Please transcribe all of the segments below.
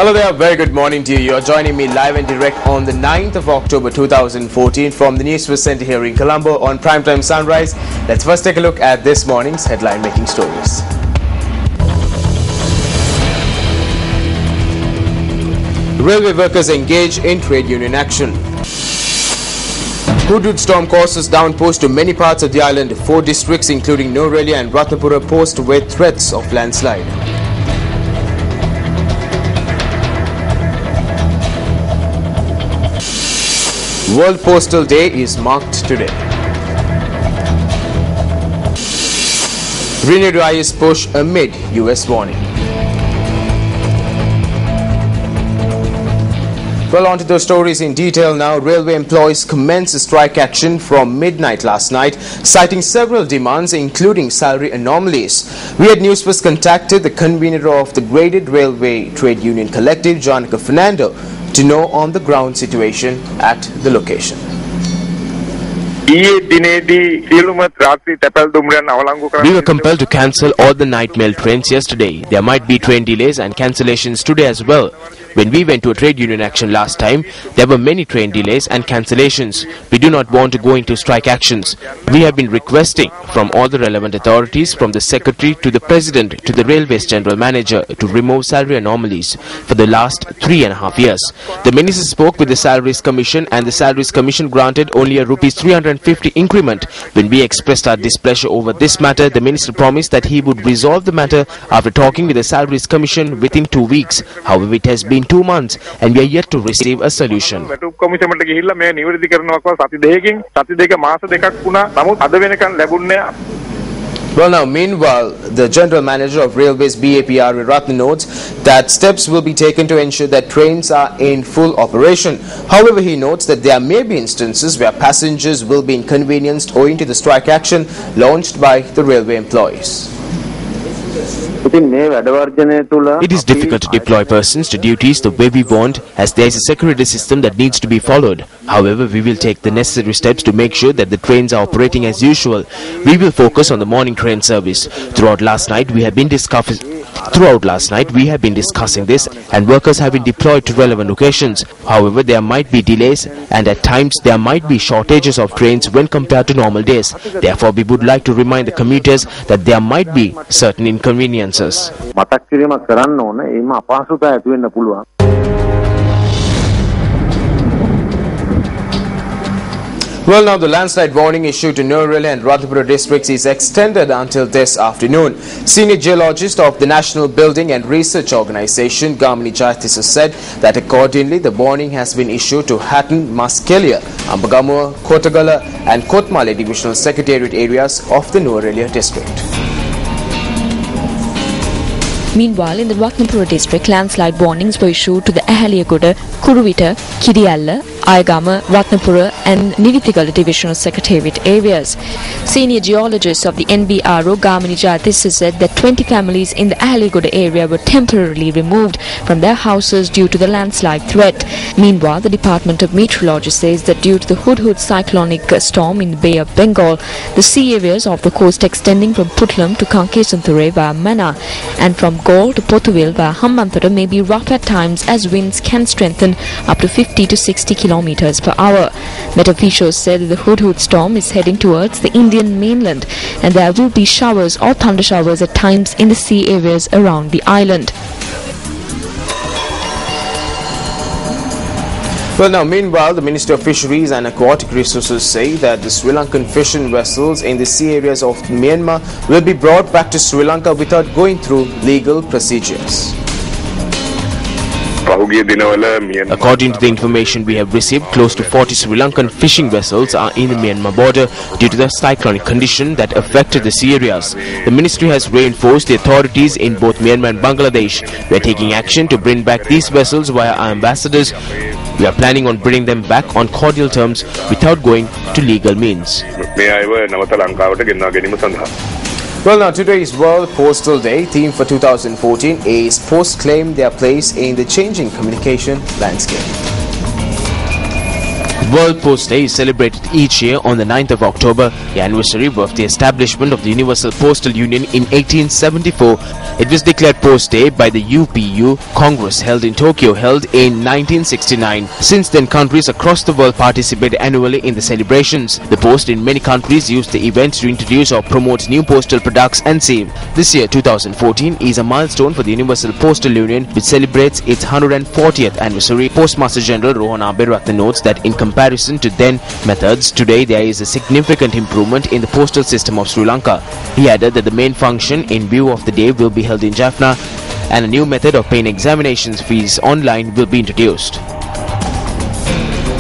Hello there, very good morning to you. You're joining me live and direct on the 9th of October 2014 from the Newsfirst Center here in Colombo on Primetime Sunrise. Let's first take a look at this morning's headline making stories. Railway workers engage in trade union action. Hudud storm causes downpours to many parts of the island. 4 districts including Nuwara and Ratnapura post with threats of landslide. World Postal Day is marked today. Renewed IS push amid US warning. Well, on to those stories in detail now. Railway employees commenced strike action from midnight last night, citing several demands including salary anomalies. We at Newsfirst contacted the convener of the Graded Railway Trade Union Collective, Janika Fernando, to know on the ground situation at the location. We were compelled to cancel all the night mail trains yesterday. There might be train delays and cancellations today as well. When we went to a trade union action last time, there were many train delays and cancellations. We do not want to go into strike actions. We have been requesting from all the relevant authorities, from the Secretary to the President to the Railways General Manager, to remove salary anomalies for the last 3.5 years. The Minister spoke with the Salaries Commission and the Salaries Commission granted only a Rs 350 increment. When we expressed our displeasure over this matter, the Minister promised that he would resolve the matter after talking with the Salaries Commission within 2 weeks. However, it has been 2 months and we are yet to receive a solution. Well, now, meanwhile, the General Manager of Railways BAPR Ratna notes that steps will be taken to ensure that trains are in full operation. However, he notes that there may be instances where passengers will be inconvenienced owing to the strike action launched by the railway employees. It is difficult to deploy persons to duties the way we want, as there is a security system that needs to be followed. However, we will take the necessary steps to make sure that the trains are operating as usual. We will focus on the morning train service. Throughout last night we have been discussing this, and workers have been deployed to relevant locations. However, there might be delays and at times there might be shortages of trains when compared to normal days. Therefore, we would like to remind the commuters that there might be certain inconveniences. Well, now the landslide warning issued to Nuwara and Ratnapura districts is extended until this afternoon. Senior geologist of the National Building and Research Organization, Gamini Jayatissa, said that accordingly the warning has been issued to Hatton, Maskelia, Ambagamuwa, Kotagala and Kotmale divisional secretariat areas of the Nuwara district. Meanwhile, in the Ratnapura district, landslide warnings were issued to the Ahaliyagoda, Kuruvita, Kiriyalla, Ayagama, Ratnapura and Nivithigala divisional secretariat areas. Senior geologists of the NBRO, Gamini Jayatissa, said that 20 families in the Ahaliyagoda area were temporarily removed from their houses due to the landslide threat. Meanwhile, the Department of Meteorology says that due to the Hudud cyclonic storm in the Bay of Bengal, the sea areas of the coast extending from Putlam to Kankesanthore via Mana and from Galle to Pothuwil via Hambantota may be rough at times, as winds can strengthen up to 50 to 60 kilometers per hour. Met officials said that the Hudud storm is heading towards the Indian mainland and there will be showers or thunder showers at times in the sea areas around the island. Well, now, meanwhile, the Minister of Fisheries and Aquatic Resources say that the Sri Lankan fishing vessels in the sea areas of Myanmar will be brought back to Sri Lanka without going through legal procedures. According to the information we have received, close to 40 Sri Lankan fishing vessels are in the Myanmar border due to the cyclonic condition that affected the sea areas. The ministry has reinforced the authorities in both Myanmar and Bangladesh. We are taking action to bring back these vessels via our ambassadors. We are planning on bringing them back on cordial terms without going to legal means. Well, now, today is World Postal Day. Theme for 2014 is Posts Claim Their Place in the Changing Communication Landscape. World Post Day is celebrated each year on the 9th of October, the anniversary of the establishment of the Universal Postal Union in 1874. It was declared Post Day by the UPU Congress held in Tokyo, held in 1969. Since then, countries across the world participate annually in the celebrations. The Post in many countries use the event to introduce or promote new postal products and save. This year, 2014, is a milestone for the Universal Postal Union, which celebrates its 140th anniversary. Postmaster General Rohan Aberatna notes that in comparison to then methods, today there is a significant improvement in the postal system of Sri Lanka. He added that the main function in view of the day will be held in Jaffna, and a new method of paying examinations fees online will be introduced.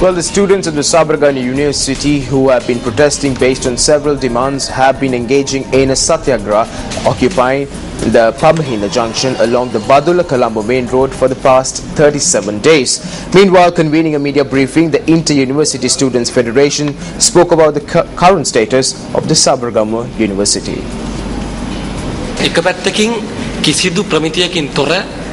Well, the students of the Sabaragani University who have been protesting based on several demands have been engaging in a satyagraha occupying the Pabahina junction along the Badula Colombo main road for the past 37 days. Meanwhile, convening a media briefing, the Inter-University Students Federation spoke about the current status of the Sabaragama University.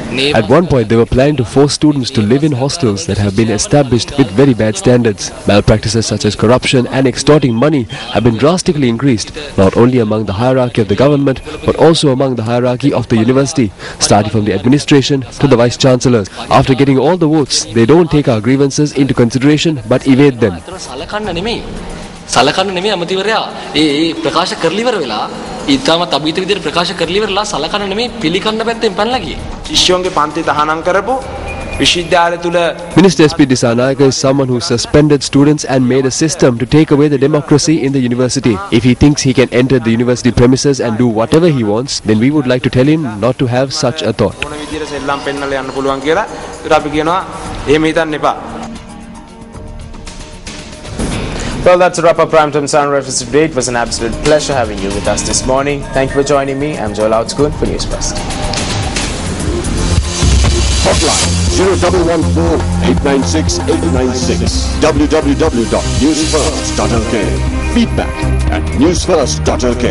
At one point, they were planning to force students to live in hostels that have been established with very bad standards. Malpractices such as corruption and extorting money have been drastically increased, not only among the hierarchy of the government, but also among the hierarchy of the university, starting from the administration to the vice-chancellors. After getting all the votes, they don't take our grievances into consideration but evade them. සලකන්න නෙමෙයි අමතිවරයා ඒ ප්‍රකාශ කරලි ඉවර වෙලා ඊටමත් අභීත විදිහට ප්‍රකාශ කරලි ඉවරලා සලකන්න නෙමෙයි පිළිකන්න පැත්තෙන් පැනලා ගියේ. ශිෂ්‍යයන්ගේ පන්ති තහනම් කරපු විශ්වවිද්‍යාලය තුල Minister SP Disanayake is someone who suspended students and made a system to take away the democracy in the university. If he thinks he can enter the university premises and do whatever he wants, then we would like to tell him not to have such a thought. මොන විදිහට සෙල්ලම් පෙන්නලා යන්න පුළුවන් කියලා ඒකට අපි කියනවා එහෙම හිතන්න එපා. Well, that's a wrap up Primetime Sunrise today. It was an absolute pleasure having you with us this morning. Thank you for joining me. I'm Joel Outscoon for Newsfirst. Hotline 0114-896-896. www.newsfirst.lk. Feedback at newsfirst.lk.